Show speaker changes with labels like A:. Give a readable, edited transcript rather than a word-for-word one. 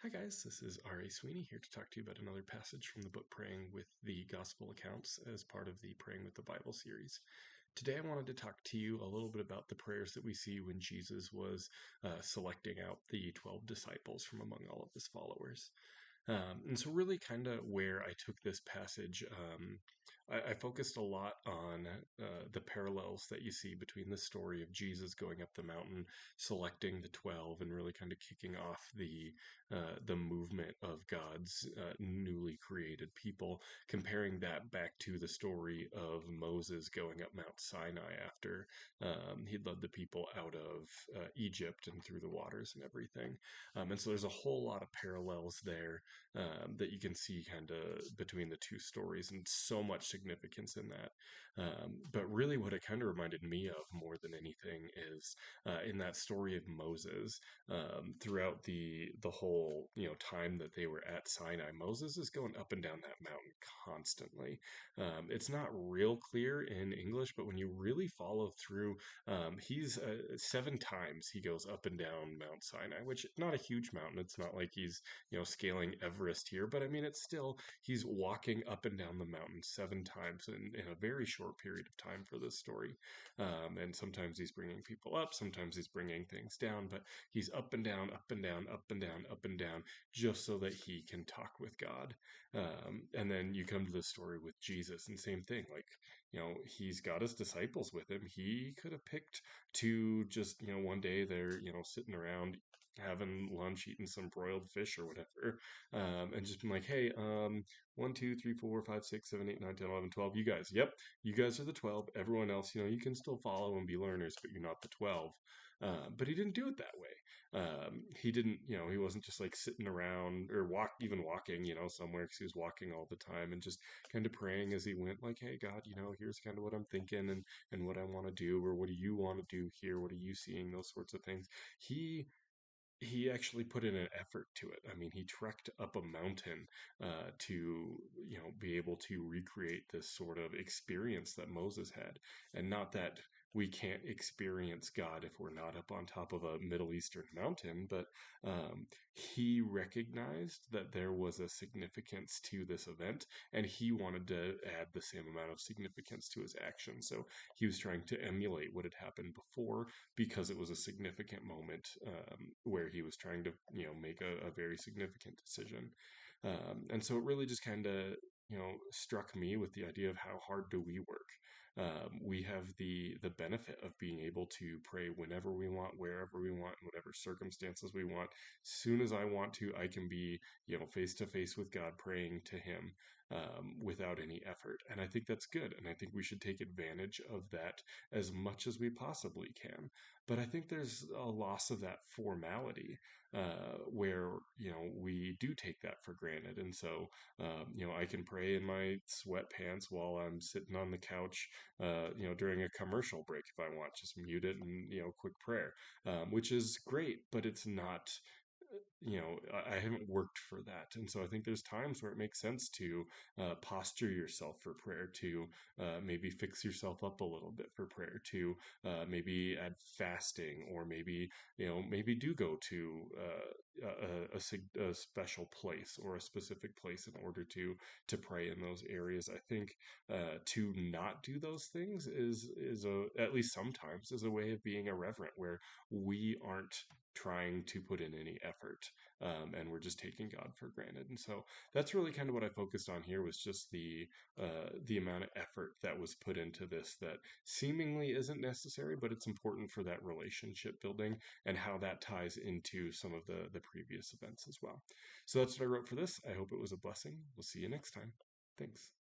A: Hi, guys. This is R.A. Sweeney here to talk to you about another passage from the book Praying with the Gospel Accounts as part of the Praying with the Bible series. Today, I wanted to talk to you a little bit about the prayers that we see when Jesus was selecting out the 12 disciples from among all of his followers. And so, really, kind of where I took this passage, I focused a lot on the parallels that you see between the story of Jesus going up the mountain, selecting the 12, and really kind of kicking off the movement of God's newly created people, comparing that back to the story of Moses going up Mount Sinai after he'd led the people out of Egypt and through the waters and everything. And so there's a whole lot of parallels there that you can see kind of between the two stories, and so much significance in that. But really, what it kind of reminded me of more than anything is in that story of Moses, throughout the whole time that they were at Sinai, Moses is going up and down that mountain constantly. It's not real clear in English, but when you really follow through, he's 7 times he goes up and down Mount Sinai, which is not a huge mountain. It's not like he's scaling Everest here, but I mean, it's still, he's walking up and down the mountain 7 times in a very short period of time for this story. And sometimes he's bringing people up, sometimes he's bringing things down, but he's up and down, up and down, up and down, up and down, just so that he can talk with God. And then you come to the story with Jesus, and same thing, like, he's got his disciples with him. He could have picked to just, one day they're, sitting around having lunch, eating some broiled fish or whatever, and just been like, hey, 1, 2, 3, 4, 5, 6, 7, 8, 9, 10, 11, 12. You guys, yep, you guys are the 12. Everyone else, you can still follow and be learners, but you're not the 12. But he didn't do it that way. He didn't, he wasn't just like sitting around or even walking, somewhere, because he was walking all the time and just kind of praying as he went, like, hey, God, here's kind of what I'm thinking and what I want to do, or what do you want to do here? What are you seeing? Those sorts of things. He he actually put in an effort to it. I mean, he trekked up a mountain to, be able to recreate this sort of experience that Moses had. And not that we can't experience God if we're not up on top of a Middle Eastern mountain, but he recognized that there was a significance to this event, and he wanted to add the same amount of significance to his action. So he was trying to emulate what had happened before, because it was a significant moment, where he was trying to make a very significant decision. And so it really just kind of struck me with the idea of how hard do we work. We have the benefit of being able to pray whenever we want, wherever we want, in whatever circumstances we want. Soon as I want to, I can be face to face with God, praying to him, without any effort. And I think that's good, and I think we should take advantage of that as much as we possibly can. But I think there's a loss of that formality, where we do take that for granted. And so I can pray in my sweatpants while I'm sitting on the couch, during a commercial break if I want, just mute it and quick prayer, which is great, but it's not. I haven't worked for that. And so I think there's times where it makes sense to posture yourself for prayer, to maybe fix yourself up a little bit for prayer, to maybe add fasting, or maybe do go to a special place or a specific place in order to pray in those areas. I think to not do those things is at least sometimes, is a way of being irreverent, where we aren't trying to put in any effort, and we're just taking God for granted. And so that's really kind of what I focused on here, was just the amount of effort that was put into this, that seemingly isn't necessary, but it's important for that relationship building, and how that ties into some of the previous events as well. So that's what I wrote for this. I hope it was a blessing. We'll see you next time. Thanks.